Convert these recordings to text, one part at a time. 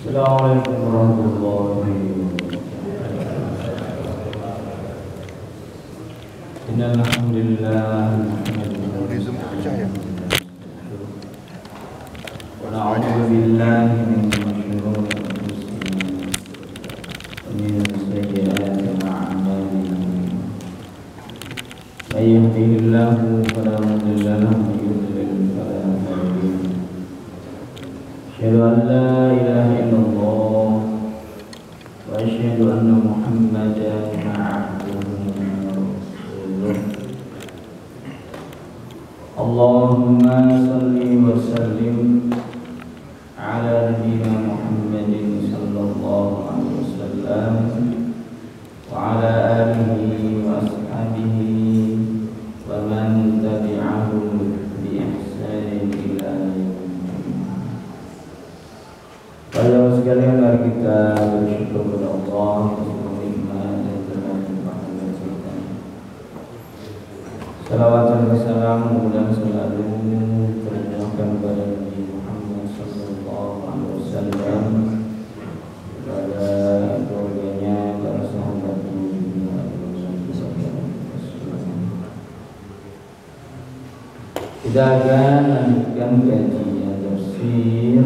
Assalamualaikum warahmatullahi wabarakatuh. Innal hamdalillah wa na'udzu billahi min shururi anfusina wa min sayyiati a'malina. May yahdihillahu fala mudilla lahu wa may yudlil fala hadiya lahu. Asyhadu an la ilaha illallah wa asyhadu anna Muhammadan 'abduhu wa rasuluh. Allahumma shalli wa sallim ala nabiyyina Muhammadin sallallahu alaihi wasallam wa ala alihi wa ashabihi wa man tabi'ahum bi ihsanin ila yaumil. Bapak sekalian, mari kita bersyukur kepada Allah atas nikmat dan rahmat serta salawat dan salam mudah selalu tercurahkan kepada Nabi Muhammad sallallahu alaihi wasallam, kepada keluarganya, para sahabatnya, kita akan lanjutkan kajian tafsir.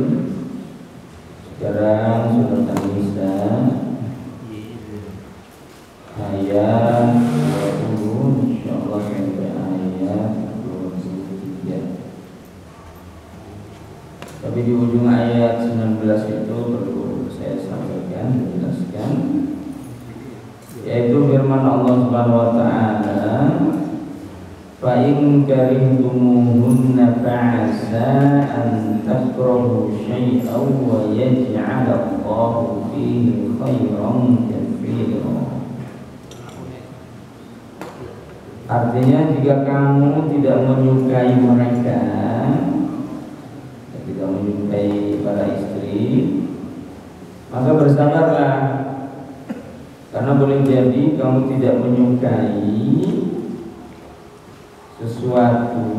Sekarang surat An-Nisa ayat 20, insyaallah sampai ayat 23. Tapi di ujung ayat 19 itu perlu saya sampaikan, jelaskan, yaitu firman Allah Subhanahu wa taala, fa in karihtumuhunna fa'asa an takrahu syai'an wa yaj'al Allahu fihi khairan katsiran. Artinya, jika kamu tidak menyukai mereka, tidak menyukai para istri, maka bersabarlah, karena boleh jadi kamu tidak menyukai sesuatu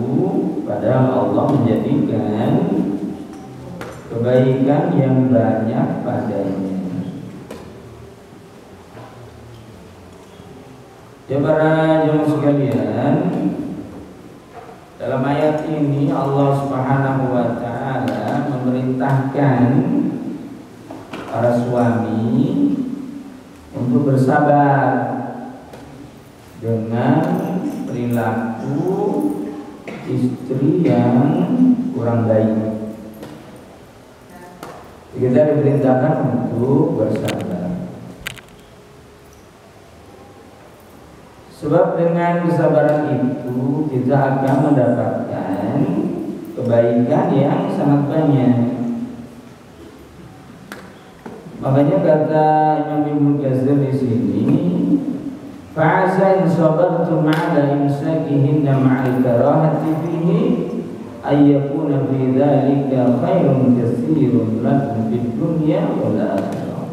padahal Allah menjadikan kebaikan yang banyak padanya. Ya para jemaah sekalian, dalam ayat ini Allah Subhanahu wa taala memerintahkan para suami untuk bersabar dengan perilaku istri yang kurang baik. Kita diperintahkan untuk bersabar, sebab dengan kesabaran itu kita akan mendapatkan kebaikan yang sangat banyak. Makanya kata Imam Ibnu Katsir di sini, fa'asa in sabartum 'ala imsakihinna ma'al karahati fihi ayyakuna fi dzalika khairun katsirun lakum fid dunya wal akhirah.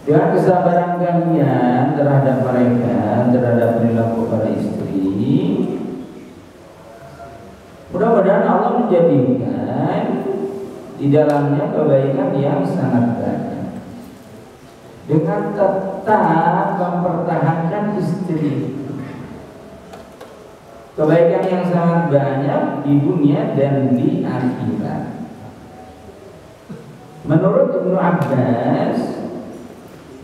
Dengan kesabaran kalian terhadap mereka, terhadap perilaku para istri, mudah-mudahan Allah menjadikan di dalamnya kebaikan yang sangat banyak, dengan tetap mempertahankan istri. Kebaikan yang sangat banyak di dunia dan di akhirat. Menurut Ibnu Abbas,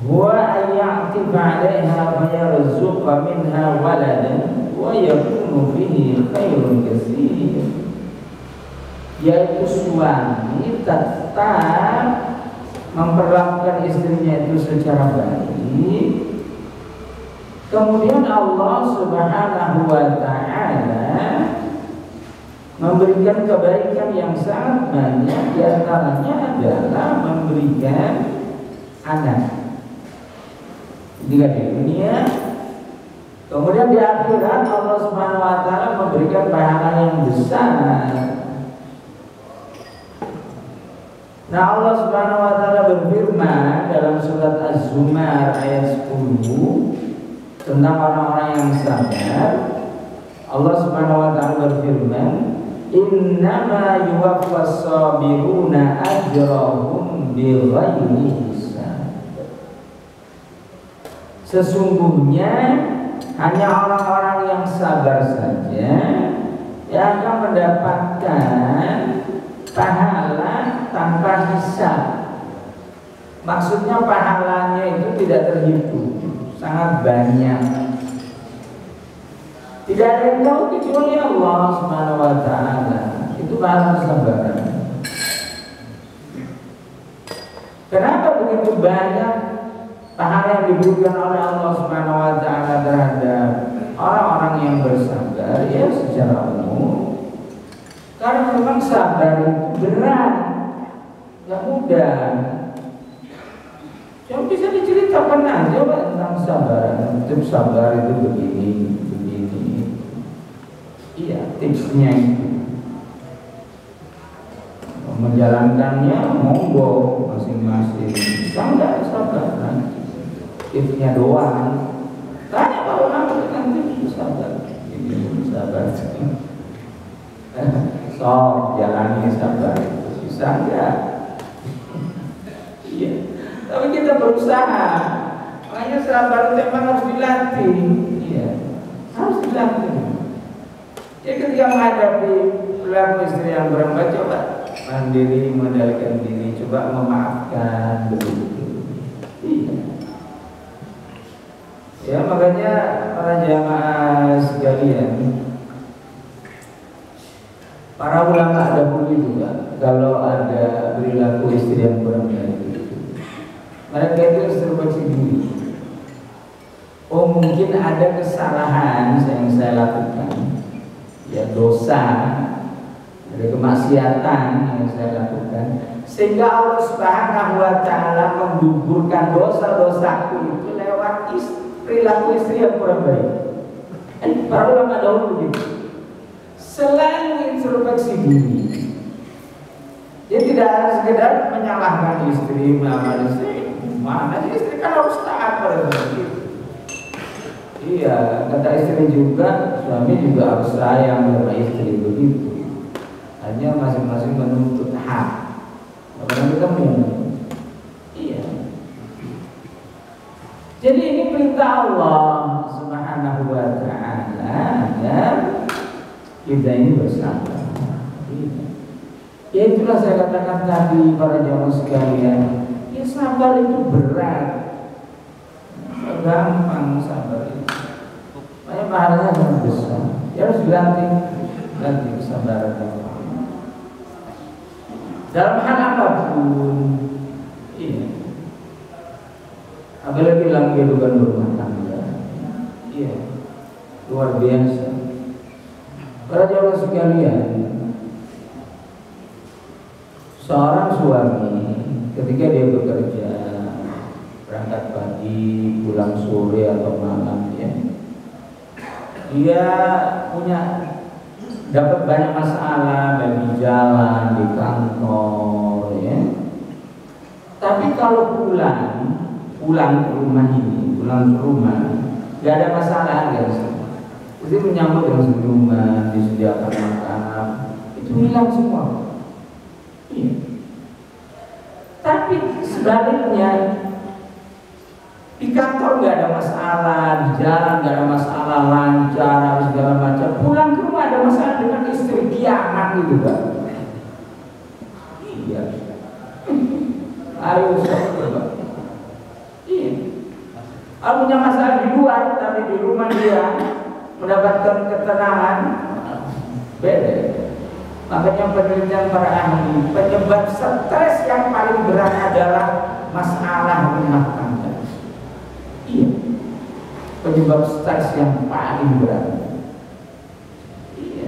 huwa ayya'tif 'alaiha fa yarzuqa minha waladan wa yakunu fihi khairun katsir. Yaitu suami tetap memperlakukan istrinya itu secara baik, kemudian Allah Subhanahu wa ta'ala memberikan kebaikan yang sangat banyak, di antaranya adalah memberikan anak jika di dunia, kemudian di akhirat Allah Subhanahu wa ta'ala memberikan pahala yang besar. Nah, Allah Subhanahu wa ta'ala berfirman dalam surat Az-Zumar ayat 10 tentang orang-orang yang sabar. Allah Subhanahu wa ta'ala berfirman, innama yuwaffas sabiruna ajrahum bighairi hisab. Sesungguhnya hanya orang-orang yang sabar saja yang akan mendapatkan pahala tanpa hisab. Maksudnya pahalanya itu tidak terhitung, sangat banyak. Tidak ada yang tahu kecuali Allah Subhanahu wa taala. Itu pahala kesabaran. Kenapa begitu banyak pahala yang diberikan oleh Allah Subhanahu wa taala terhadap orang-orang yang bersabar? Ya secara umum, karena memang sabar itu berat, nggak mudah. Yang bisa diceritakan aja Pak tentang sabaran. Tips sabar itu begini. Iya, tipsnya itu. Menjalankannya monggo masing-masing. Bisa nggak sabar? Tipsnya doang. Tanya kalau nanti sabar. Ini sabar. So jalani sabar. Bisa nggak? Iya. Tapi kita berusaha. Makanya sabar memang harus dilatih. Iya, harus dilatih. Ya ketika menghadapi perilaku istri yang berempat, coba mandiri, mengendalikan diri, coba memaafkan begitu. Iya. Ya makanya para jamaah sekalian, para ulama dahulu juga kalau ada perilaku istri yang berempat, mereka itu introspeksi diri. Oh mungkin ada kesalahan yang saya lakukan, ya dosa, ada kemaksiatan yang saya lakukan, sehingga Allah Subhanahu wa taala menggugurkan dosa-dosaku itu lewat perilaku istri yang kurang baik. Para ulama dahulu begitu. Selalu introspeksi diri. Dia tidak sekedar menyalahkan istri, melamar istri. Mana istri kan harus taat pada begitu. Iya, kata istri juga, suami juga harus sayang sama istri begitu. Hanya masing-masing menuntut hak. Karena ketemu. Iya. Jadi ini perintah Allah Subhanahu wa taala agar kita ini bersabar. Ya itulah saya katakan tadi para jamaah sekalian. Ya sabar itu berat. Gampang sabar itu. Makanya pahalanya sangat besar. Ya harus dilatih kesabaran. Dalam hal apapun, iya. Apalagi dalam kehidupan rumah tangga, iya, luar biasa. Para jamaah sekalian, seorang suami ketika dia bekerja, berangkat pagi, pulang sore atau malam, ya, dia punya dapat banyak masalah di jalan, di kantor, ya. Tapi kalau pulang ke rumah, gak ada masalah, guys. Jadi menyambut dengan senyuman, disediakan makanan, itu hilang semua. Iya. Tapi sebaliknya, di kantor gak ada masalah, di jalan gak ada masalah, lancar, segala macam. Pulang ke rumah ada masalah dengan istri, kiamat gitu kan. Iya. Ayo coba. Iya. Kalau punya masalah di luar, tapi di rumah dia mendapatkan ketenangan, beda. Makanya penelitian para ahli, penyebab stres yang paling berat adalah masalah rumah tangga. Iya, penyebab stres yang paling berat. Iya.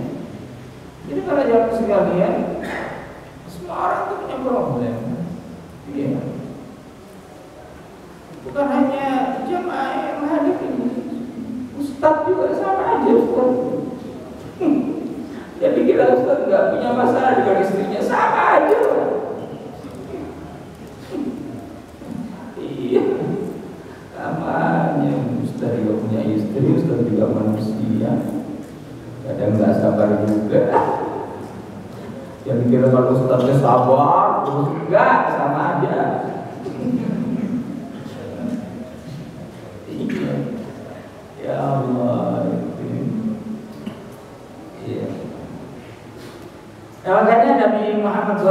Jadi kalau jawab sekalian, semua orang itu punya problem. Iya. Bukan hanya jemaah yang hadir ini, ustadz juga sama aja ustadz. Jadi kira ustadz nggak punya masalah dengan istrinya, sama aja. Iya. Namanya ustaz juga punya istri, ustaz juga manusia, kadang nggak sabar juga. Jadi kira kalau ustaznya sabar, terus enggak, sama aja. Muhammad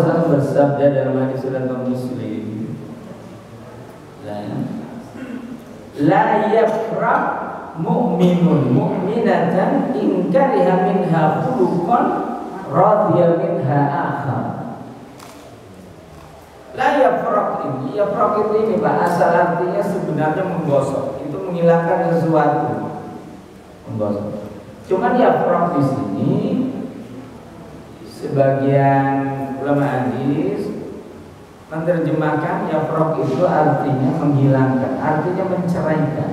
SAW bersabda dalam hadis riwayat Muslim, la yafrah mu'minun mu'minatan in kariha minha khuluqan radiya minha akhar. La yafrah ini, yafrah ini Pak, asal artinya sebenarnya menggosok, itu menghilangkan sesuatu, menggosok. Cuman yafrah di sini sebagian ulama hadis menerjemahkan yafrah itu artinya menghilangkan, artinya menceraikan.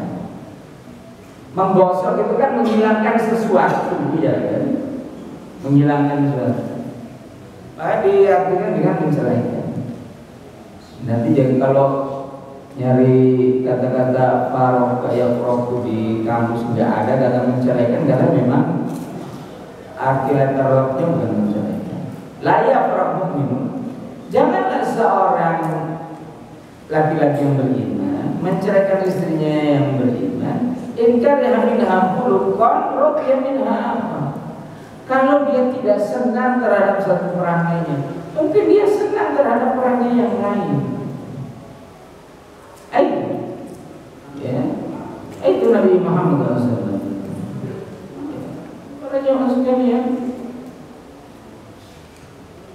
Menggosok itu kan menghilangkan sesuatu, ya kan? Menghilangkan sesuatu. Maka diartikan dengan menceraikan. Nanti jadi kalau nyari kata-kata farok kayak farok di kamus nggak ada kata menceraikan, karena memang arti letternya bukan menceraikan. Layak farok minum. Janganlah seorang laki-laki yang beriman menceraikan istrinya yang beriman. Inkar minha khuluqan radiya minha apa? Kalau dia tidak senang terhadap satu perangainya, mungkin dia senang terhadap perangai yang lain. Itu Nabi Muhammad SAW. Para jemaah sekalian,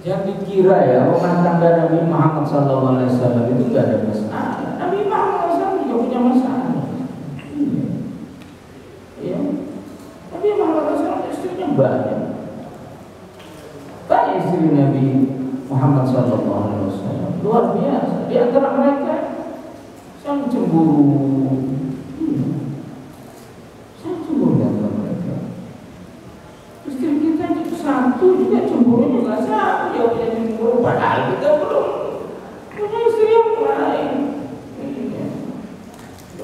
jangan dikira ya rumah tangga Nabi Muhammad SAW itu tidak ada masalah. Nabi Muhammad SAW juga punya masalah. Ya, Nabi Muhammad SAW istrinya banyak. Banyak istri Nabi Muhammad SAW, luar biasa. Di antara mereka sangat cemburu. Sangat cemburu di antara mereka. Istri kita itu satu juga cemburunya nggak satu, dia punya cemburu. Padahal kita belum punya istri yang lain.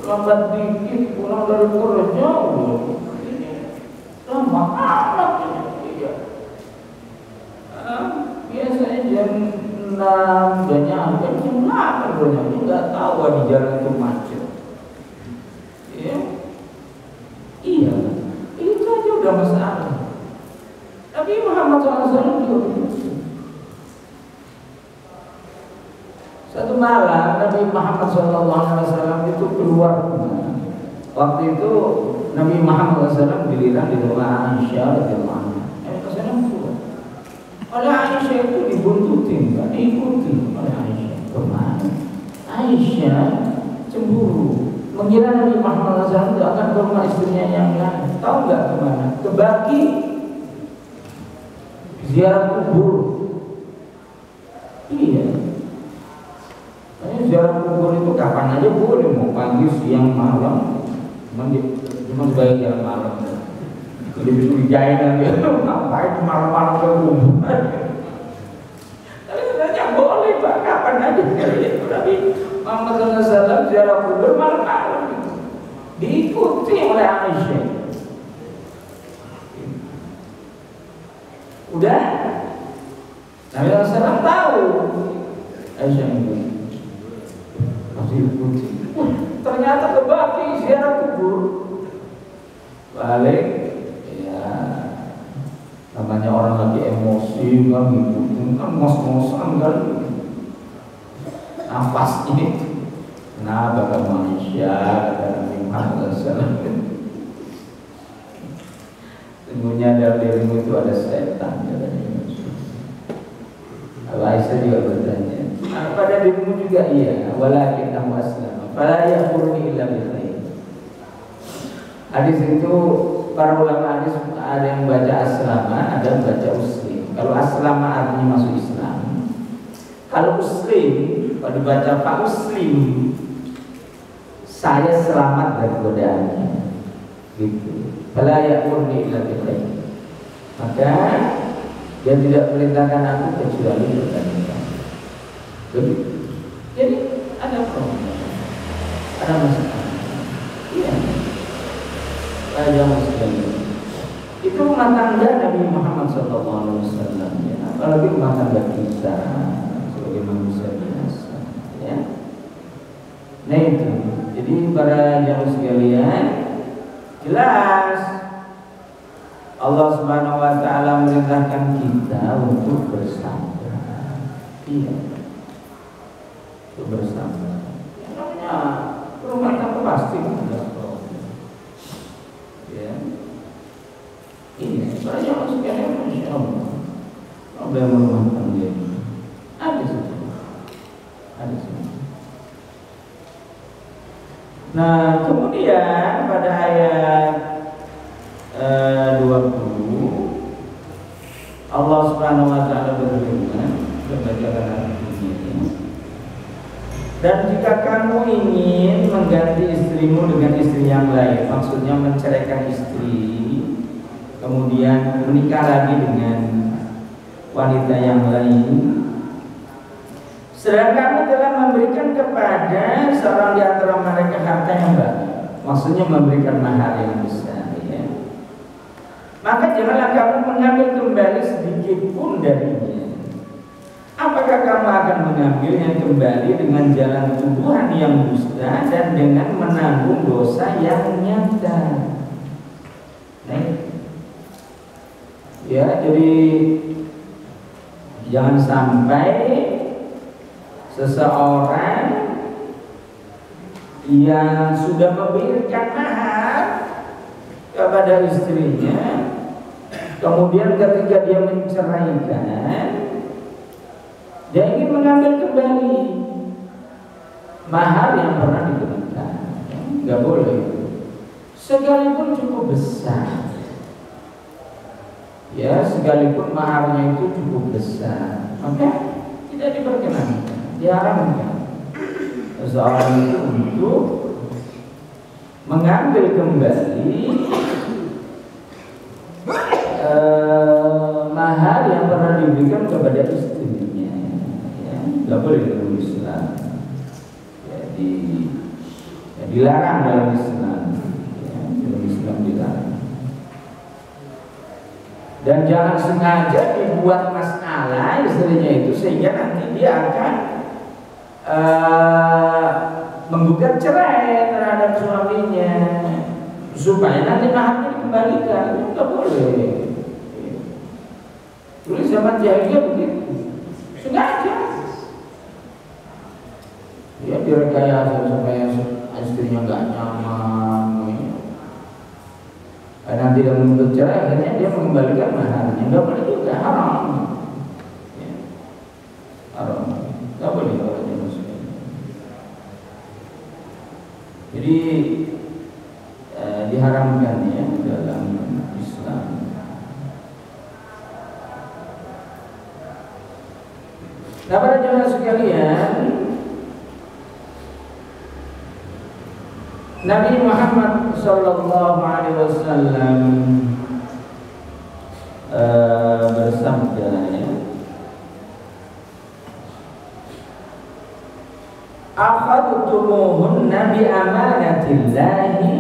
Lambat dikit pulang dari kerja, lama amat ini. Biasanya jam 6 udah nyampe, jam 8 udah nyampe, nggak tahu di jalan itu macet. Ya, iya, itu aja udah masalah. Tapi Muhammad SAW juga begitu. Satu malam Nabi Muhammad SAW itu keluar rumah. Waktu itu Nabi Muhammad SAW giliran di rumah Aisyah radhiyallahu anha. Oleh Aisyah itu dibuntutin, kan? Diikuti oleh Aisyah. Kemana? Aisyah cemburu, mengira Nabi Muhammad SAW itu akan ke rumah istrinya yang lain. Tahu nggak kemana? Ke Baqi, ziarah kubur. Iya. Ziarah kubur itu kapan aja boleh, mau pagi, siang, malam. Cuma sebagai jalan malam. Jadi bisa dijahitan dia, ngapain malam-malam ke rumah? Tapi sebenarnya boleh Pak, kapan aja itu. Tapi Muhammad SAW ziarah kubur malam-malam diikuti oleh Aisyah. Udah, Nabi SAW tahu Aisyah itu masih ikuti. Ternyata ke Baqi ziarah kubur, balik. Namanya orang lagi emosi kan gitu, kan ngos-ngosan kan, nafas ini. Nah, kata manusia, kata Nabi Muhammad SAW, sesungguhnya dalam dirimu itu ada setan, katanya. Aisyah juga bertanya, pada dirimu juga iya, walakin kamu aslam, fala yaquluni illa bi khair. Hadis itu para ulama hadis ada yang baca aslama, ada yang baca uslim. Kalau aslama artinya masuk Islam. Kalau uslim, kalau dibaca Pak Uslim, saya selamat dari godaannya. Gitu. Fala ya'murni illa bil khair. Maka dia tidak perintahkan aku kecuali kebaikan. Jadi ada problem, ada masalah. Iya. Itu rumah tangga Nabi Muhammad SAW, ya. Apalagi rumah tangga kita sebagai manusia biasa, ya. Nah itu, jadi para jamaah sekalian, jelas Allah Subhanahu Wa Taala merintahkan kita untuk bersama. Iya, itu bersama. Namanya rumah tangga pasti ada problem. Ya, ini banyak sekali, masya Allah. Problem rumah tangga ada saja, ada saja. Nah, kemudian pada ayat 20 Allah Subhanahu wa taala berfirman, bacakan artinya. Dan jika kamu ingin mengganti istrimu dengan istri yang lain, maksudnya menceraikan istri, kemudian menikah lagi dengan wanita yang lain, sedang kamu telah memberikan kepada seorang di antara mereka harta yang banyak, maksudnya memberikan mahar yang besar, ya. Maka janganlah kamu mengambil kembali sedikit pun darinya. Apakah kamu akan mengambilnya kembali dengan jalan tuduhan yang dusta dan dengan menanggung dosa yang nyata? Nah, ya, jadi jangan sampai seseorang yang sudah memberikan mahar kepada istrinya, kemudian ketika dia menceraikan, dia ingin mengambil kembali mahar yang pernah diberikan. Nggak boleh, sekalipun cukup besar. Ya, sekalipun maharnya itu cukup besar, maka tidak diperkenankan, diharamkan seseorang itu untuk mengambil kembali mahar yang pernah diberikan kepada istrinya. Ya, nggak boleh dalam Islam. Jadi ya, dilarang dalam Islam. Ya, dalam Islam dilarang. Dan jangan sengaja dibuat masalah istrinya itu sehingga nanti dia akan menggugat cerai terhadap suaminya supaya nanti maharnya dikembalikan. Itu nggak boleh. Dulu zaman jahiliyah begitu, sengaja. Ya, direkayasa supaya istrinya nggak nyaman. Nanti dia menuntut cerai, akhirnya dia mengembalikan maharnya. Nggak boleh juga, haram. Ya, haram, nggak boleh kalau dia muslim. Jadi diharamkan ya dalam Islam. Nah, para jemaah sekalian, Nabi Muhammad Sallallahu Alaihi Wasallam bersabda, ya, akhadtumuhunna bi amanatillahi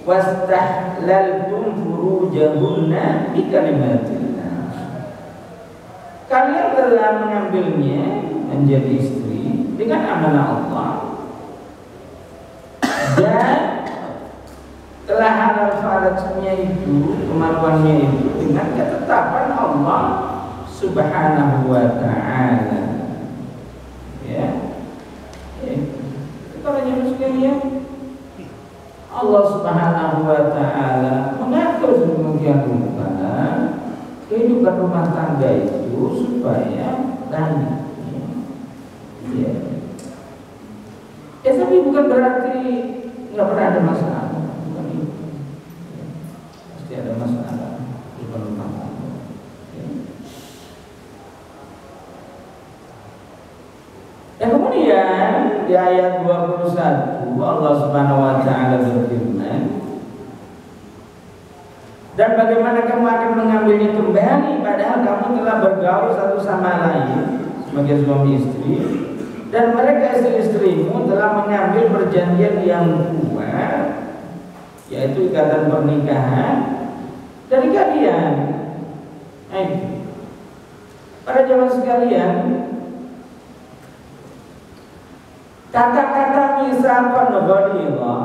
wastahlaltum furujahunna bi kalimatillah. Kalian telah mengambilnya menjadi istri dengan amanah Allah dan telah halal farajnya itu, kemampuannya itu dengan ketetapan Allah Subhanahu wa ta'ala. Ya. Kalau jemaah sekalian, Allah Subhanahu wa ta'ala mengatur sedemikian rupa kehidupan rumah tangga itu supaya lancar. Ya. Tapi bukan berarti nggak pernah ada masalah, bukan itu. Pasti ada masalah di rumah tangga. Dan kemudian di ayat 21 Allah Subhanahu wa ta'ala berfirman, dan bagaimana kamu akan mengambilnya kembali padahal kamu telah bergaul satu sama lain sebagai suami istri, dan mereka istri-istrimu telah mengambil perjanjian yang kuat, yaitu ikatan pernikahan dari kalian. Para jemaah sekalian, kata-kata misaqan ghalidha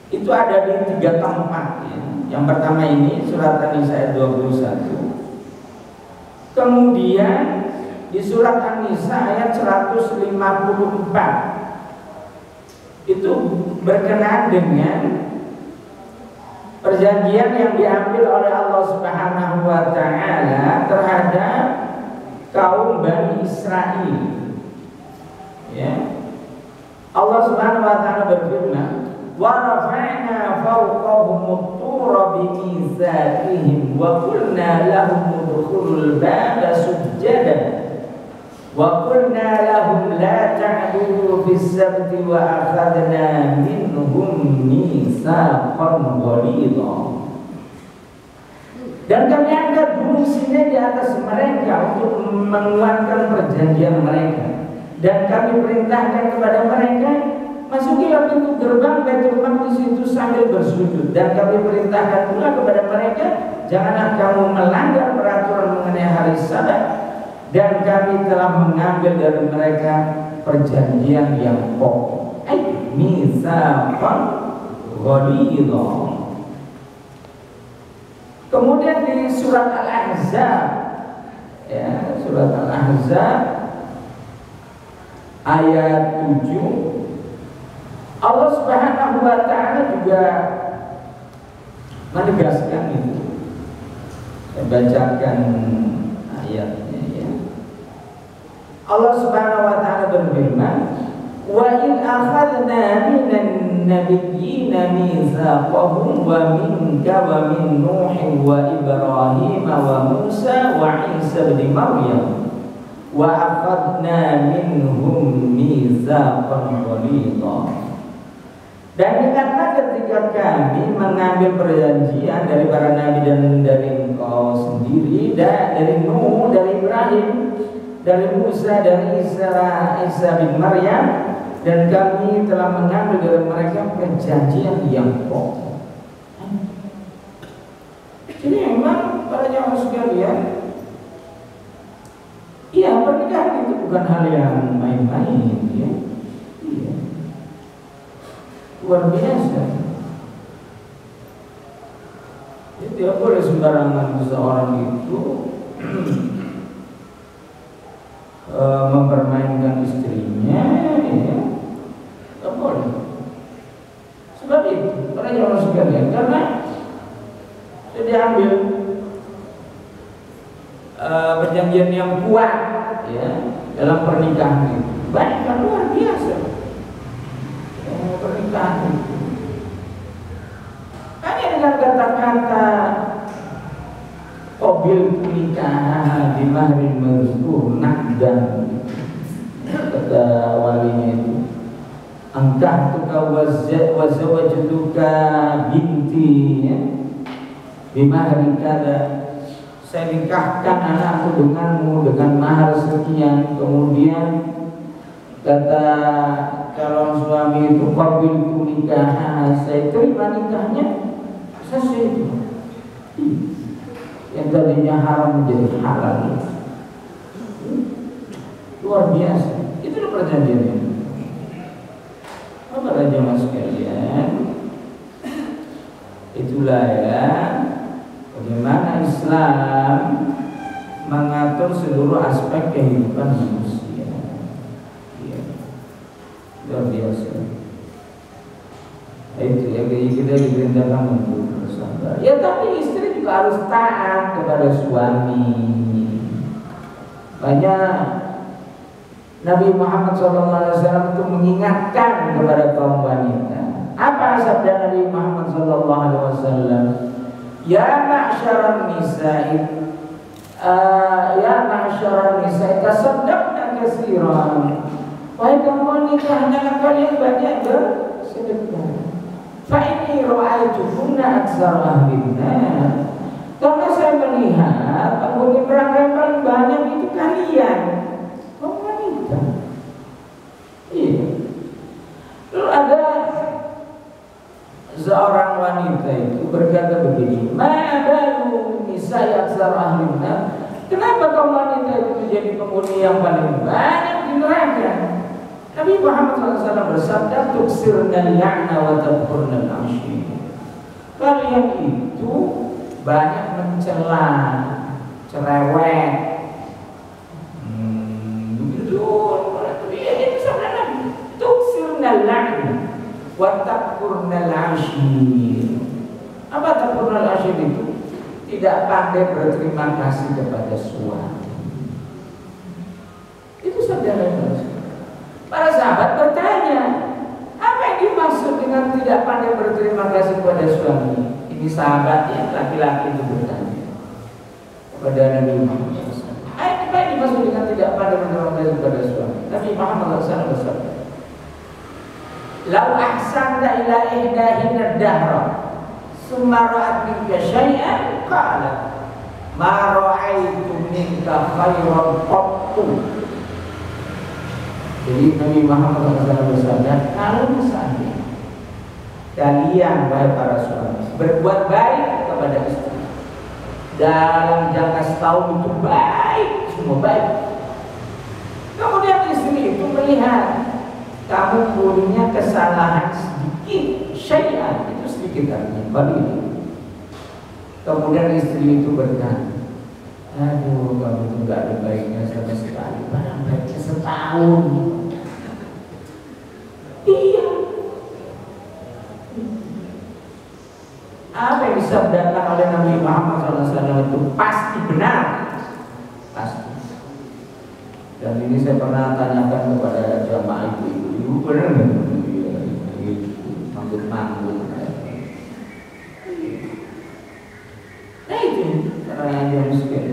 itu ada di 3 tempat, ya. Yang pertama ini surat An-Nisa ayat 21. Kemudian di surat An-Nisa ayat 154 itu berkenaan dengan perjanjian yang diambil oleh Allah Subhanahu wa taala terhadap kaum Bani Israil. Ya. Allah Subhanahu wa taala berfirman, "Wa rafa'na fawqahum at-tura bi mitsaqihim wa qulna lahum udkhulul baba sujjadan wa qulna lahum la ta'budu fis sabti wa akhadna minhum mitsaqan ghalidha." Dan kami angkat gunung Sinai di atas mereka untuk menguatkan perjanjian mereka. Dan kami perintahkan kepada mereka, masukilah pintu gerbang Baitul Maqdis itu sambil bersujud. Dan kami perintahkan pula kepada mereka, janganlah kamu melanggar peraturan mengenai hari Sabat. Dan kami telah mengambil dari mereka perjanjian yang pokok. Mitsaqan ghalidha. Kemudian di surat Al-Ahzab, ya, surat Al-Ahzab ayat 7, Allah Subhanahu wa taala juga menegaskan itu. Saya bacakan ayatnya, ya. Allah Subhanahu wa taala berfirman, "Wa in akhadna minan nabiyyina mitsaqahum wa minka wa min Nuh wa Ibrahim wa Musa wa Isa bin Maryam wa akhadna minhum mitsaqan ghalidha." Dan ingatlah ketika kami mengambil perjanjian dari para nabi dan dari engkau sendiri, dan dari Nuh, dari Ibrahim, dari Musa, dari Isa bin Maryam, dan kami telah mengambil dari mereka perjanjian yang pokok. Jadi memang para jamaah sekalian, iya, pernikahan itu bukan hal yang main-main, ya. Iya. Luar biasa. Jadi tidak boleh sembarangan seseorang itu mempermainkan istrinya, ya. Tidak boleh. Sebab itu para jamaah sekalian, karena sudah diambil perjanjian yang kuat, ya, dalam pernikahan itu. Baik, kan luar biasa. Pernikahan itu hanya dengan kata-kata qabil nikah di mahrin mazkur nakdan, kata walinya itu, angkah tuka wazawajtuka binti, ya, di mahrin kada, saya nikahkan anakku denganmu dengan mahar sekian. Kemudian kata calon suami itu, qabiltu nikah, saya terima nikahnya, selesai itu. Yang tadinya haram menjadi halal. Luar biasa. Itu perjanjiannya. Para jamaah sekalian, itulah, ya, bagaimana Islam mengatur seluruh aspek kehidupan manusia. Luar biasa. Itu ya, kita diperintahkan untuk bersabar. Ya, tapi istri juga harus taat kepada suami. Banyak Nabi Muhammad SAW itu mengingatkan kepada kaum wanita. Apa sabda Nabi Muhammad SAW? Ya ma'syaran nisa'i, ya ma'syaran nisa'i, tasaddaqna katsiran. Wahai kaum wanita, hendaklah kalian banyak bersedekah. Fa inni ra'aytukunna aktsara ahlinnar. Karena saya melihat penghuni neraka yang paling banyak itu kalian, kaum wanita. Iya. Lalu ada seorang wanita itu berkata begini, ma balu nisa'i aktsara ahlinnar. Kenapa kaum wanita itu menjadi penghuni yang paling banyak di neraka? Nabi Muhammad SAW bersabda, tuksirna la'na wa tadhkurna al-'ashir. Kalian itu banyak mencela, cerewet, ashir. Apa takfurul ashir itu? Tidak pandai berterima kasih kepada suami. Itu saudara. Para sahabat bertanya, apa yang dimaksud dengan tidak pandai berterima kasih kepada suami? Ini sahabatnya laki-laki itu bertanya kepada Nabi Muhammad SAW. Apa yang dimaksud dengan tidak pandai berterima kasih kepada suami? Nabi Muhammad SAW bersabda, "Lau ahsanta ila ihdahina dahra, summa ra'at minka syai'an, qalat ma ra'aitu minka khairan qattu." Jadi Nabi Muhammad SAW bersabda, kalau misalnya kalian wahai para suami berbuat baik kepada istri dalam jangka setahun itu baik, semua baik, kemudian istri itu melihat kamu punya kesalahan sedikit, syai'an itu sedikit artinya baru ini, kemudian istri itu berkata, aduh kamu itu gak ada baiknya sama sekali, padahal baiknya setahun. Iya, apa yang disabdakan oleh Nabi Muhammad SAW itu pasti benar, pasti. Dan ini saya pernah tanyakan kepada jamaah ibu-ibu, benar nggak? Manggut-manggut. Nah itu orang yang miskin.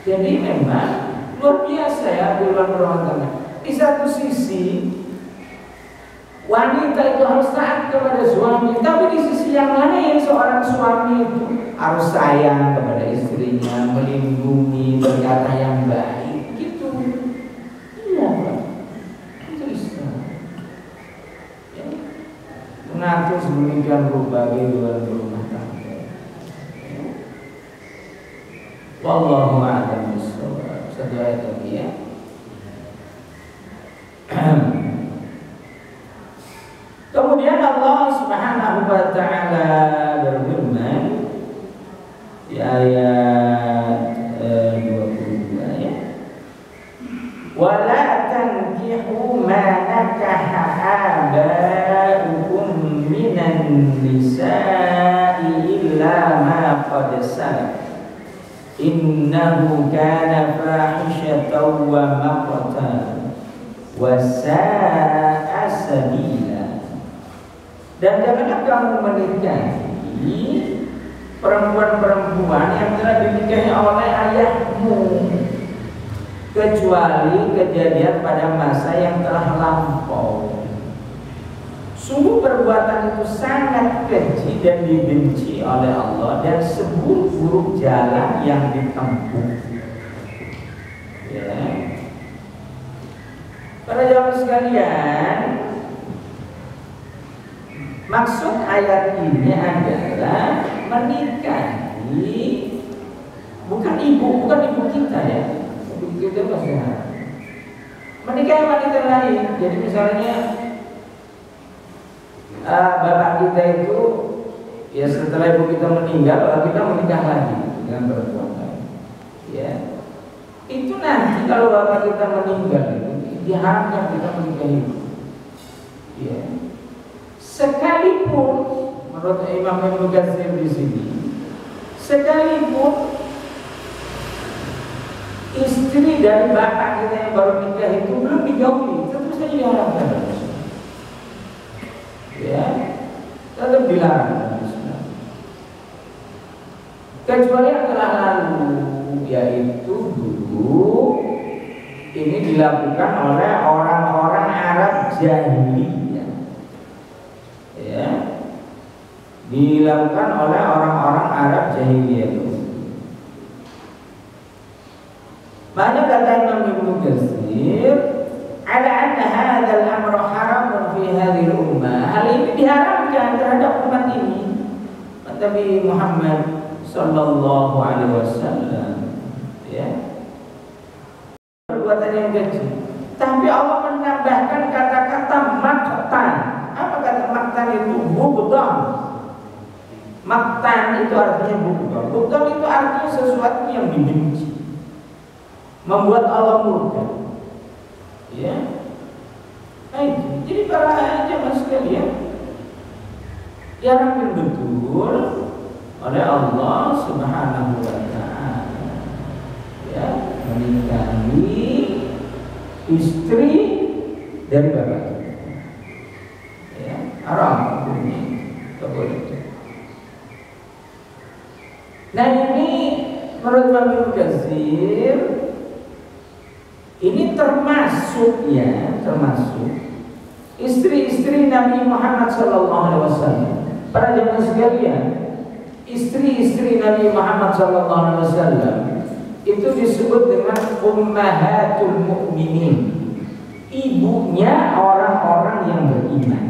Jadi memang luar biasa ya di luar rumah tangga. Di satu sisi wanita itu harus taat kepada suami, tapi di sisi yang lain seorang suami itu harus sayang kepada istrinya, melindungi, berkata yang baik, gitu. Iya, Pak. Itu Islam. Ya. Mengatur sedemikian rupa kehidupan rumah tangga. Ya. Wallahu a'lam bishawab. Satu ayat lagi ya. Kemudian Allah Subhanahu wa taala berfirman di ayat 22 ya. Wala tankihu ma nakaha aba'ukum minan nisa'i illa ma qad salaf. Innahu kana fahishatan wa maqtan wa sa'a sabila. Dan janganlah kamu menikahi perempuan-perempuan yang telah dinikahi oleh ayahmu, kecuali kejadian pada masa yang telah lampau. Sungguh perbuatan itu sangat keji dan dibenci oleh Allah, dan seburuk-buruk jalan yang ditempuh. Ya. Para jamaah sekalian, maksud ayat ini adalah menikahi bukan ibu kita ya, ibu kita masih menikahi wanita lain. Jadi misalnya bapak kita itu ya setelah ibu kita meninggal, kita menikah lagi dengan perempuan lain. Ya, itu nanti kalau bapak kita meninggal itu diharapkan kita menikahi. Ya. Sekalipun menurut Imam Ibnu Katsir di sini, sekalipun istri dari bapak kita yang baru nikah itu belum digauli, tentu saja diharapkan. Ya, tetap dilarang. Kecuali yang telah lalu, yaitu dulu ini dilakukan oleh orang-orang Arab jahiliyah. Ya, dilakukan oleh orang-orang Arab jahiliyah. Banyak kata Imam Ibnu Katsir, ala anna hadzal amra haramun fi hadhihi ummah. Hal ini diharamkan terhadap umat ini, Nabi Muhammad sallallahu alaihi wasallam. Ya. Perbuatan yang keji. Tapi Allah menambahkan kata-kata maqtan. Apa kata maqtan itu? Bughdhan. Maqtan itu artinya bughdhan. Bughdhan itu artinya sesuatu yang dibenci, membuat Allah murka. Ya. Baik. Jadi para jemaah sekalian, diharamkan betul oleh Allah Subhanahu wa Ta'ala, ya, menikahi istri dari bapak, ya, haram hukumnya, tidak boleh. Nah ini menurut Imam Ibnu Katsir ini termasuk istri-istri Nabi Muhammad SAW. Para jemaah sekalian, istri-istri Nabi Muhammad SAW itu disebut dengan ummahatul mu'minin, ibunya orang-orang yang beriman.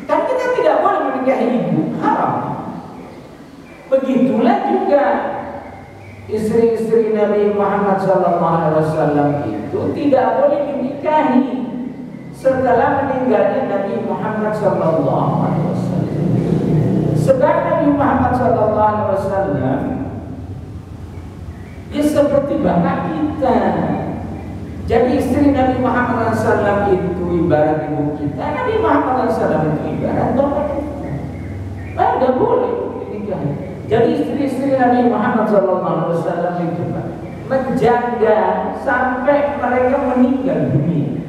Kan kita tidak boleh menikahi ibu, haram. Begitulah juga istri-istri Nabi Muhammad SAW itu tidak boleh dinikahi setelah meninggalnya Nabi Muhammad SAW. Sebab Nabi Muhammad SAW dia seperti bapak kita. Jadi istri Nabi Muhammad SAW itu ibarat ibu kita, Nabi Muhammad SAW itu ibarat bapak kita. Tidak boleh dinikahi. Jadi istri-istri Nabi Muhammad SAW itu menjaga sampai mereka meninggal dunia.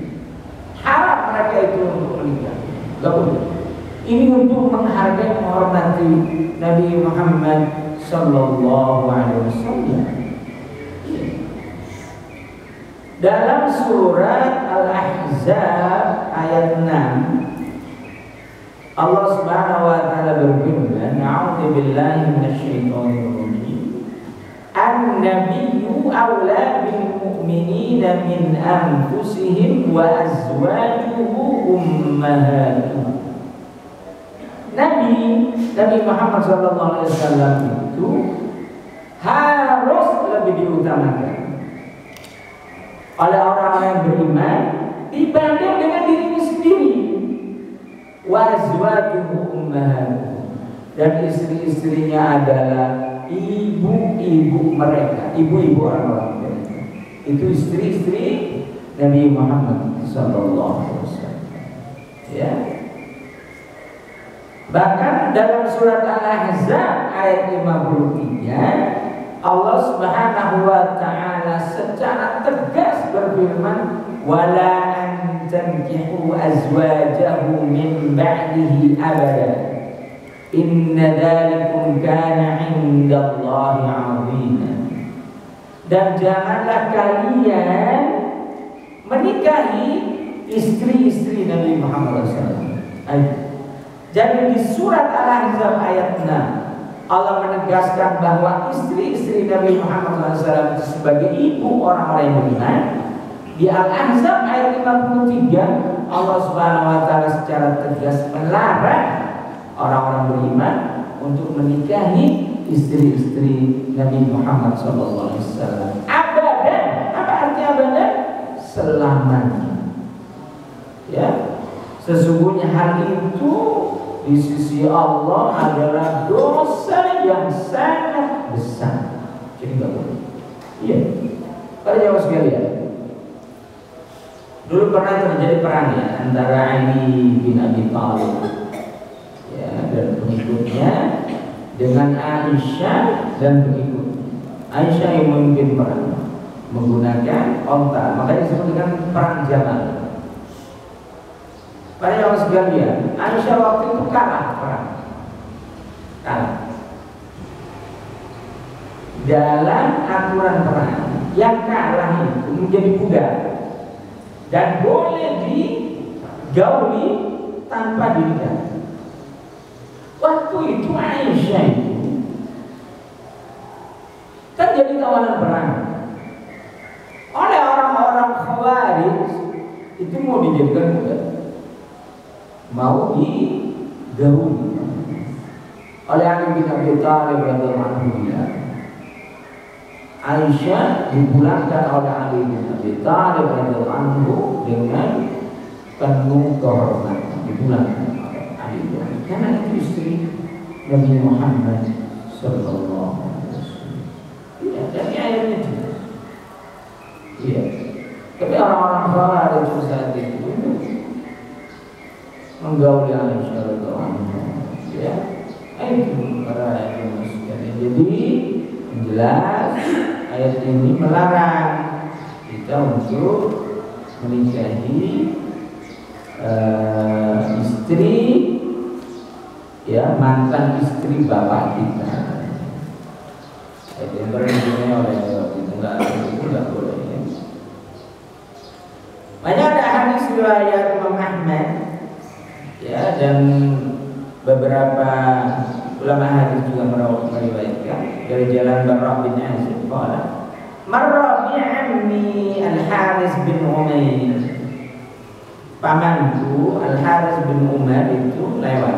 Haram mereka itu untuk menikah. Gak boleh. Ini untuk menghargai, menghormati Nabi Muhammad SAW. Dalam surat Al-Ahzab ayat 6, Allah Subhanahu wa Ta'ala berfirman, "A'udzu billahi minasyaitonir rajim. An-nabiyyu awla bil mu'minina min anfusihim wa azwajuhu ummahatuhum." Nabi Muhammad SAW itu harus lebih diutamakan oleh orang-orang yang beriman dibanding dengan dirinya sendiri. Wa azwajuhu ummahatuhum, dan istri-istrinya adalah ibu-ibu mereka, ibu-ibu orang-orang mereka. Itu istri-istri Nabi Muhammad SAW. Ya. Bahkan dalam surat Al-Ahzab ayat 53, Allah Subhanahu wa Ta'ala secara tegas berfirman, "Wala an tankihu azwajahu min ba'dihi abada. Inna dzalikum kana 'indallahi 'azima." Dan janganlah kalian menikahi istri-istri Nabi Muhammad SAW. Jadi di surat Al-Ahzab ayat 6 Allah menegaskan bahwa istri-istri Nabi Muhammad SAW itu sebagai ibu orang-orang yang beriman. Di Al-Ahzab ayat 53 Allah Subhanahu wa Ta'ala secara tegas melarang orang-orang beriman untuk menikahi istri-istri Nabi Muhammad SAW. Abadan. Apa arti abadan? Selamanya. Ya. Sesungguhnya hal itu di sisi Allah adalah dosa yang sangat besar. Jadi nggak boleh. Iya. Para jamaah sekalian, dulu pernah terjadi perang ya antara Ali bin Abi Thalib ya dan pengikutnya dengan Aisyah dan pengikutnya. Aisyah yang memimpin perang menggunakan onta, makanya disebut dengan perang Jamal. Para jamaah sekalian, Aisyah waktu itu kalah perang. Kalah. Dalam aturan perang, yang kalah itu menjadi budak dan boleh digauli tanpa dinikah. Waktu itu Aisyah itu kan jadi tawanan perang oleh orang-orang Khawarij. Itu mau dijadikan budak, mau digauli oleh Ali bin Abi Thalib radhiyallahu anhu. Aisyah dipulangkan oleh Ali bin Abi Thalib radhiyallahu anhu dengan penuh kehormatan, dipulangkan oleh Ali bin Abi Thalib karena itu istri Nabi Muhammad sallallahu alaihi wasallam. Iya, dari ayatnya jelas. Iya. Tapi orang-orang Khawarij saat itu menggauli Aisyah radhiyallahu anha. Ya, itu para jemaah sekalian. Jadi jelas ayat ini melarang kita untuk menikahi istri, ya, mantan istri bapak kita. Itu berhubungannya oleh itu nggak boleh. Ya. Banyak ada hadis riwayat Imam Ahmad, ya, dan beberapa ulama hadis juga meriwayatkan dari jalan Barra bin Azib qala marra bi ammi Al-Haris bin Umair. Pamanku Al-Haris bin Umar itu lewat.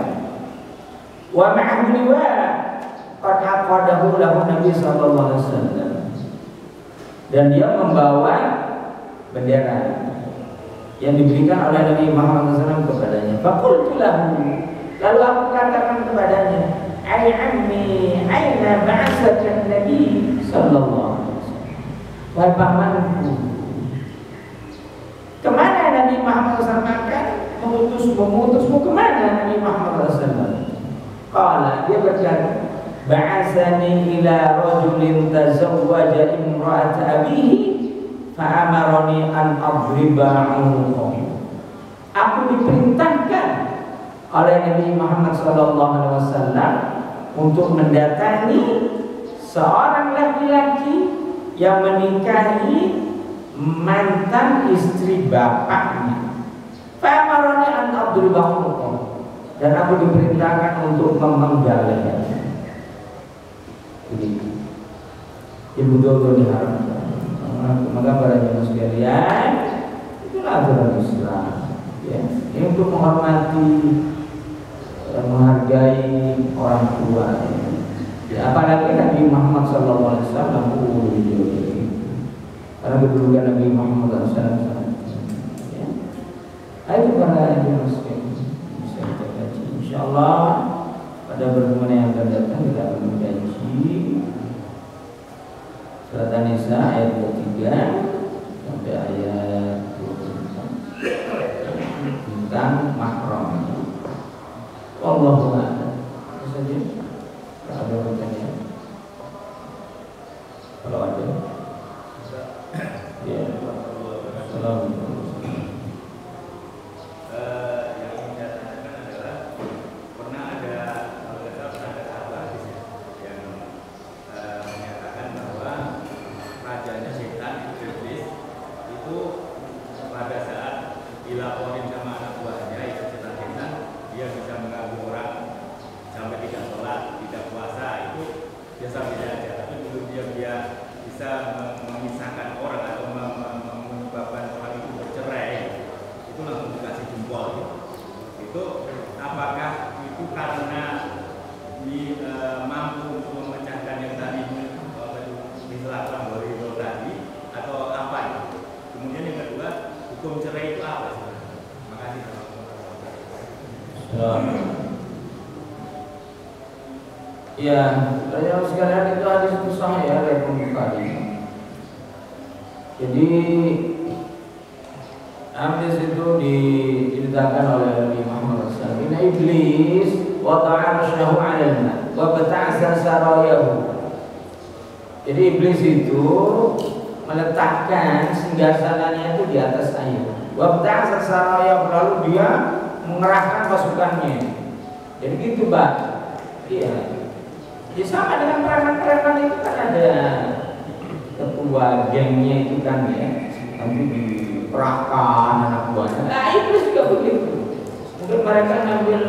Wa ma'ahu liwa qad aqadahu lahu Nabi sallallahu alaihi wasallam. Dan dia membawa bendera yang diberikan oleh Nabi Muhammad SAW kepadanya. Faqultu lahu, lalu aku katakan kepadanya, ai ammi aina ba'atsaka Nabi sallallahu alaihi wasallam. Wahai pamanku, kemana Nabi Muhammad SAW akan mengutusmu kemana Nabi Muhammad SAW? Qala, dia berkata, ba'atsani ila rajulin tazawwaja imra'at abihi fa'amarani an adriba 'unuqahu. Aku diperintahkan oleh Nabi Muhammad SAW untuk mendatangi seorang laki-laki yang menikahi mantan istri bapaknya. Fa'amarani an adriba 'unuqahu. Dan aku diperintahkan untuk memenggal lehernya. Jadi ibu dua diharamkan. Maka para jemaah sekalian, itulah aturan Islam. Ya, ini untuk menghormati, menghargai orang tua. Ya, apalagi Nabi Muhammad SAW, karena kedudukan Nabi Muhammad SAW. Ya, ayo para jemaah sekalian, bisa kita kaji. Insyaallah pada pertemuan yang akan datang kita akan mengkaji Surat An-Nisa ayat 23 sampai ayat 24 tentang mahram. Wallahu a'lam. Itu saja. Kalau ada pertanyaan, kalau ada, ya. Assalamualaikum. Ya, saya sekalian itu hadis itu sahih ya dari Bukhari. Jadi hadis itu diceritakan oleh Nabi Muhammad SAW. Inna iblis wada'a arsyahu 'alal wa bata'asa sarayahu. Jadi iblis itu meletakkan singgasananya itu di atas air. Wa bata'asa sarayahu, lalu dia mengerahkan pasukannya. Jadi gitu, Pak. Iya. Ya sama dengan preman-preman itu kan ada ketua gengnya itu kan ya, nanti diperahkan anak buahnya. Nah iblis juga begitu. Mungkin mereka ngambil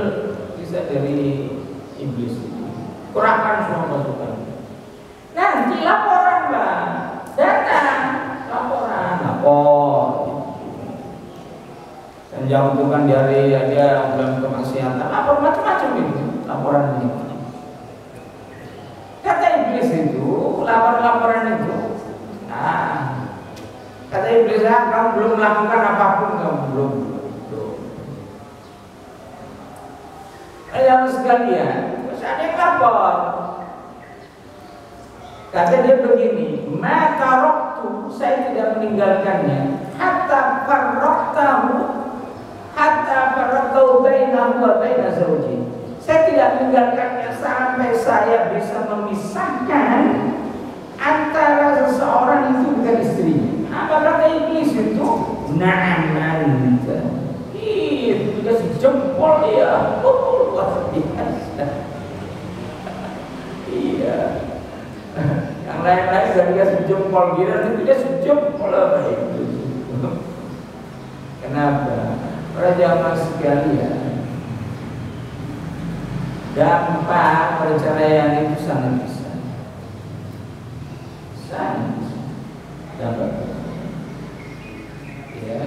bisa dari iblis itu. Kerahkan semua pasukan. Nanti laporan, Pak. Datang lapor. Dan jauh itu kan dari ada bulan kemaksiatan, lapor macam-macam itu laporan ini. Kata iblis itu, laporan itu, nah, kata iblis, kamu belum melakukan apapun, kamu belum. Yang sekalian, terus ada yang lapor. Kata dia begini, maka roktu, saya tidak meninggalkannya, hatta farroktahu, hatta faraqtu bainahu wa baina zawji. Saya tidak meninggalkannya sampai saya bisa memisahkan antara seseorang itu dengan istrinya. Apa kata iblis itu? Na'am anta. Itu dikasih jempol ya. Luar biasa. Iya. Yang lain-lain gak dikasih jempol, giliran itu dikasih jempol apa itu? Kenapa? Para jamaah sekalian, dampak perceraian itu sangat besar. Sangat dampak. Ya.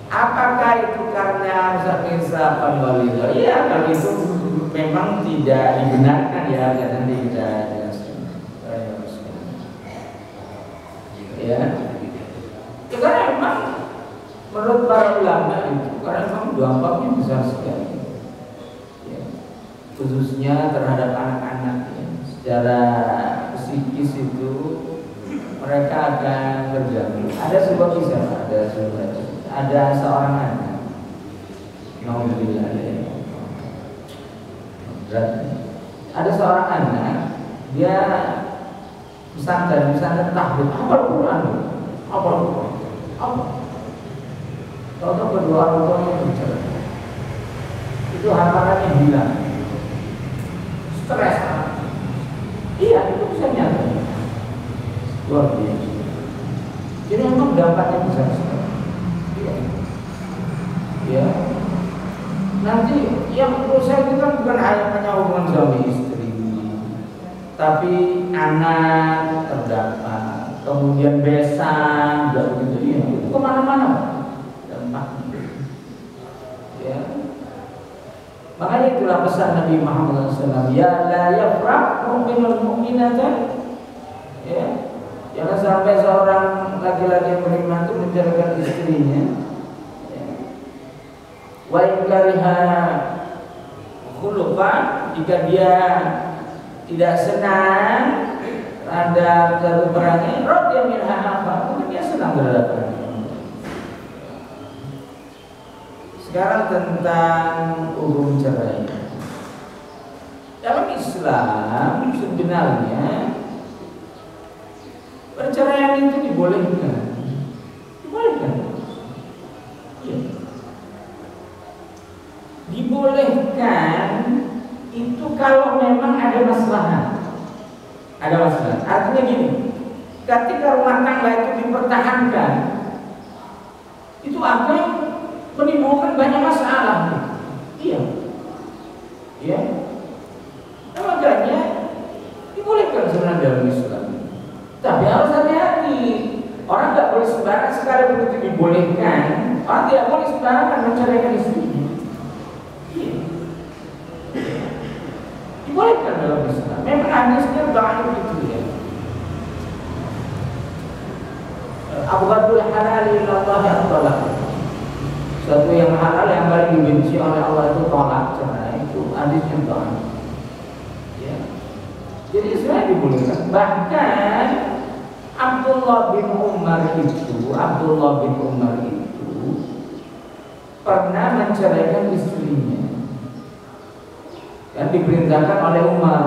Apakah itu karena kisah walidah? Ya, kalau itu memang tidak dibenarkan ya, nanti kita jelaskan. Ya. Itu karena memang menurut para ulama itu, karena memang dampaknya besar sekali. Ya. Khususnya terhadap anak-anak ya. Secara psikis itu mereka akan terganggu. Ada sebuah kisah, ada seorang anak, alhamdulillah, ada seorang anak, dia pesantren tahfidz, hafal Quran, tahu-tahu kedua orang tuanya bercerai, itu hafalannya hilang, stres. Iya, itu bisa nyata. Luar biasa. Jadi memang dampaknya besar sekali. Ya. Nanti yang menurut saya itu kan bukan hanya hubungan suami istri, tapi anak terdampak, kemudian besan, dan begitu ya. Itu kemana-mana dampaknya. Ya. Makanya itulah pesan Nabi Muhammad SAW. Ya la yafraq mu'minul mu'minatan. Ya. Jangan sampai seorang laki-laki yang beriman itu menceraikan istrinya. Ya. Wa in kariha khuluqa, jika dia tidak senang terhadap satu perangnya, radhiya minha apa? Mungkin dia senang terhadap perangnya. Sekarang tentang hukum cerai. Dalam Islam sebenarnya perceraian itu dibolehkan. Ya. Dibolehkan itu kalau memang ada masalah. Artinya gini, ketika rumah tangga itu dipertahankan, itu akan menimbulkan banyak masalah. Iya. Ya. Nah, makanya dibolehkan sebenarnya dalam Islam. Tapi harus hati-hati. Orang tidak boleh sembarangan sekali begitu dibolehkan. Orang tidak boleh sembarangan menceraikan istrinya. Iya. Dibolehkan dalam Islam. Memang hadisnya banyak begitu ya. Abghadul halal ilallah at-talaq. Satu yang halal yang paling dibenci oleh Allah itu tolak cerai, itu hadisnya banyak. Ya. Jadi sebenarnya dibolehkan. Bahkan Abdullah bin Umar itu pernah menceraikan istrinya. Dan diperintahkan oleh Umar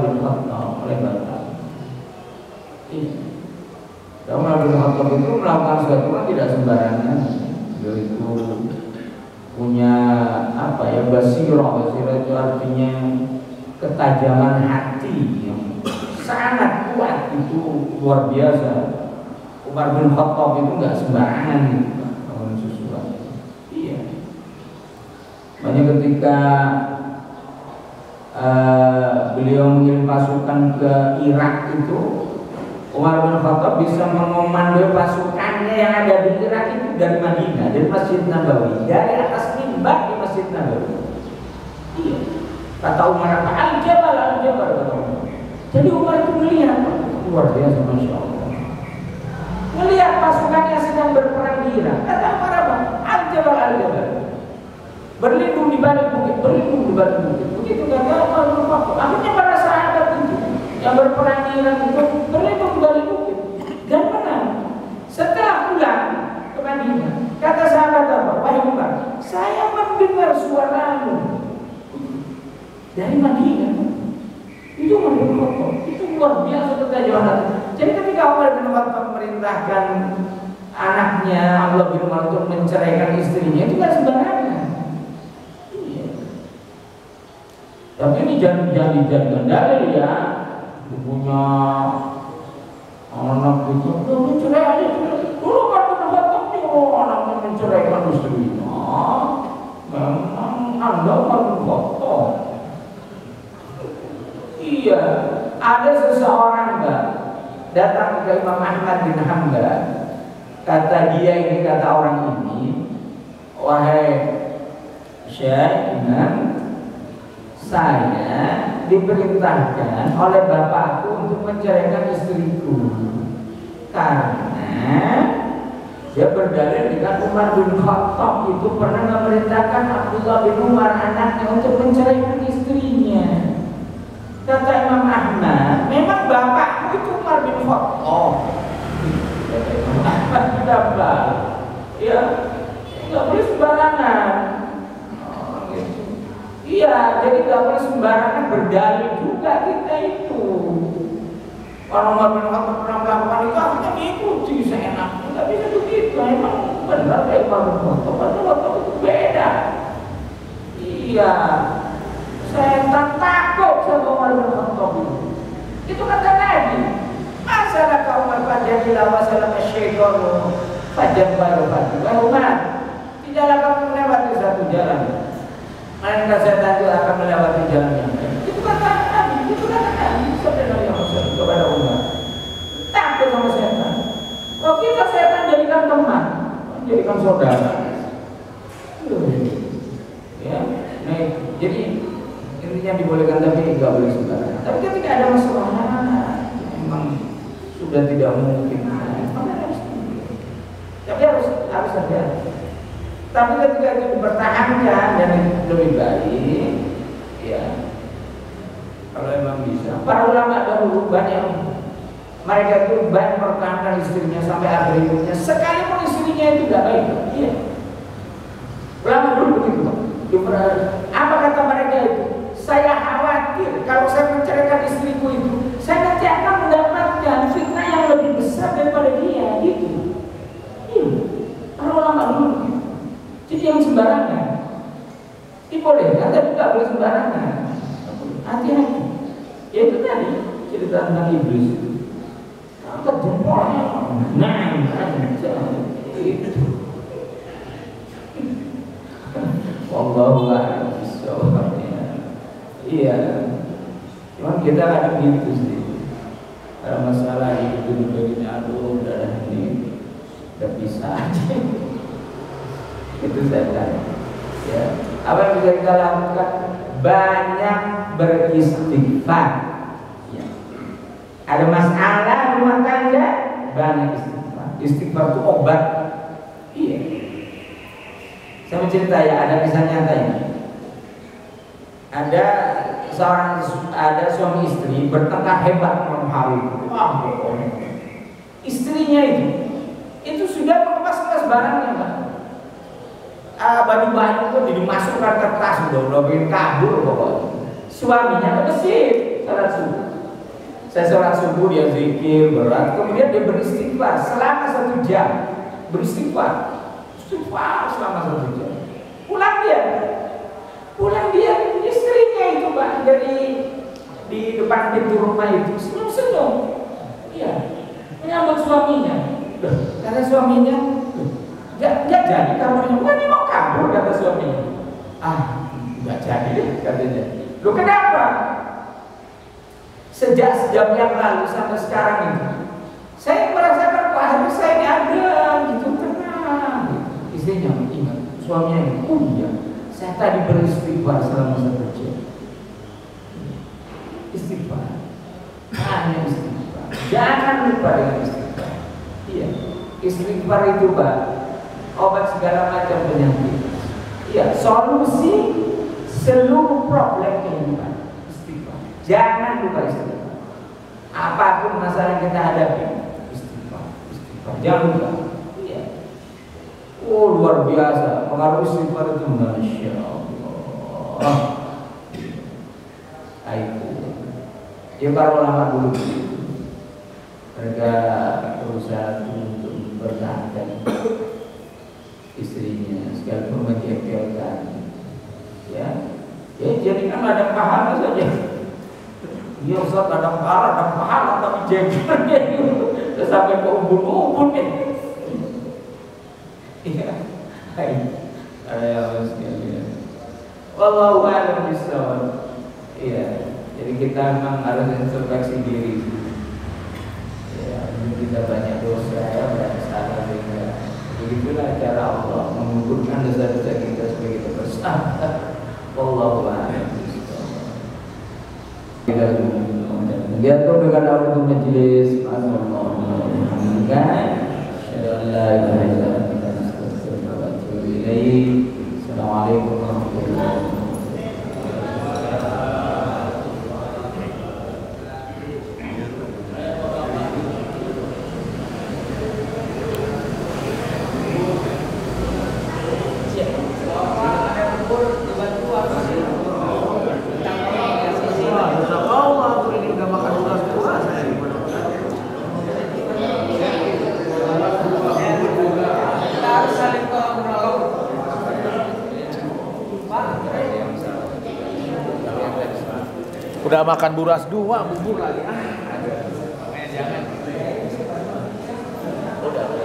bin Khattab, oleh bapak. Iya. Umar bin Khattab itu melakukan sesuatu kan tidak sembarangan. Yaitu punya apa ya, basirah itu artinya ketajaman hati yang sangat kuat, itu luar biasa. Umar bin Khattab itu nggak sembarangan kalau sesuatu. Iya. Makanya ketika beliau mengirim pasukan ke Irak itu, Umar bin Khattab bisa mengomando pasukannya yang ada di Irak itu dari Madinah, dari Masjid Nabawi, dari atas mimbar di Masjid Nabawi. Iya. Kata Umar, al-jabal. Jadi Umar itu melihat, luar biasa, masya Allah. Melihat pasukannya sedang berperang di Irak. Kata Umar apa? Al-jabal. Berlindung di balik bukit. Begitu kata Umar bin Khattab. Akhirnya para sahabat itu yang berperang di Irak itu berlindung di balik bukit dan menang. Setelah pulang ke Madinah, kata dari Madinah. Itu itu luar biasa ketajaman. Jadi ketika Umar bin Khattab memerintahkan anaknya Abdullah bin Umar untuk menceraikan istrinya, itu kan sembarangan. Iya. Tapi ini jangan dalil ya. Punya anak itu mencerai aja. Dulu Umar bin Khattab anaknya menceraikan istrinya. Memang Anda Umar bin Khattab. Iya, ada seseorang datang ke Imam Ahmad bin Hanbal. Kata dia ini, kata orang ini, wahai Syekh Imam, saya diperintahkan oleh bapakku untuk menceraikan istriku karena dia berdalil dengan Umar bin Khattab itu pernah memerintahkan Abdullah bin Umar anaknya untuk menceraikan istrinya. Kata Imam Ahmad, memang bapakku itu Umar bin Khattab. Kata Imam Ahmad, kenapa? Ya, nggak boleh sembarangan. Iya, jadi nggak boleh sembarangan berdalil juga kita itu. Orang Umar bin Khattab pernah melakukan itu, akhirnya diikuti seenaknya. Nggak bisa begitu. Emang benar kayak Umar bin Khattab, Khattab itu beda. Iya. Setan takut sama Umar bin Khattab itu kata Nabi. Masalah kaum al-fajr wasalam syaitan fajr baru Umar, tidaklah kamu melewati satu jalan, melainkan setan juga akan melewati jalan yang lain. Itu kata Nabi, itu kata Nabi sallallahu alaihi wasallam kepada Umar. Takut sama setan. Kalau kita setan jadikan teman, jadikan saudara. Ya, nah, jadi intinya dibolehkan tapi nggak boleh sembarangan. Tapi ketika ada masalah, memang sudah tidak mungkin. Tapi harus ada. Tapi ketika itu dipertahankan dan lebih baik, ya kalau memang bisa. Para ulama dahulu banyak mereka itu banyak mempertahankan istrinya sampai akhir hidupnya, sekalipun istrinya itu tidak baik. Iya. Ulama dulu begitu. Apa kata mereka itu? Saya khawatir kalau saya menceraikan istriku itu, saya nanti akan mendapatkan fitnah yang lebih besar daripada dia, gitu. Kalau ulama dulu, jadi yang sembarangan dibolehkan, tapi nggak boleh sembarangan. Hati-hati. Ya itu tadi cerita tentang iblis itu. Angkat jempolnya, itu. Wallahu a'lam bishawab. Iya, cuman kita kadang gitu sih. Ada masalah itu begini, aduh, udah ini udah bisa aja. Itu saya ya. Apa yang bisa kita lakukan? Banyak beristighfar. Ya. Ada masalah rumah tangga, banyak istighfar. Istighfar itu obat. Iya. Saya mencerita ya, ada kisah nyata ini. Ada suami istri bertengkar hebat malam hari. Wah, istrinya itu sudah mengemas barangnya, Pak. Baju-baju itu dimasukkan ke tas, udah bikin kabur pokoknya. Suaminya ke masjid sholat subuh. Saya sholat subuh, dia zikir berat, kemudian dia beristighfar selama 1 jam. Beristighfar selama 1 jam. Pulang dia istrinya itu, Pak, dari di depan pintu rumah itu senyum-senyum. Iya, menyambut suaminya. Kata suaminya, nggak jadi kabarnya. Wah, ini mau kabur, kata suaminya. Nggak jadi deh, katanya. Loh, kenapa? Sejak sejam yang lalu sampai sekarang itu, saya merasakan kok hati saya ini ada gitu, tenang. Istrinya ingat, suaminya, oh iya, saya tadi beristighfar selama 1 jam. Istighfar, hanya istighfar. Jangan lupa dengan istighfar. Iya, istighfar itu, Pak, obat segala macam penyakit. Iya, solusi seluruh problem kehidupan. Istighfar. Jangan lupa istighfar. Apapun masalah yang kita hadapi, istighfar. Jangan lupa. Iya. Oh, luar biasa pengaruh istighfar itu, Masya Allah. Itu. Ya para ulama dulu mereka berusaha untuk bertahan istrinya sekalipun menjengkelkan. Ya jadikan ada pahala saja. Dia Ustaz ada pahala tapi jengkelnya itu sampai ke ubun-ubun ya. Iya. Ayo sekalian. Wallahu a'lam bishawab. Iya. Jadi kita memang harus introspeksi diri. Ya, kita banyak dosa ya, banyak salah juga. Begitulah cara Allah mengukurkan dosa-dosa kita supaya kita bersama. Wallahu a'lam bishawab. Kita lihat dengan awal majelis. Alhamdulillah. La ilaha illallah. Assalamualaikum warahmatullahi Udah makan buras 2, bubur lagi. Jangan. Udah.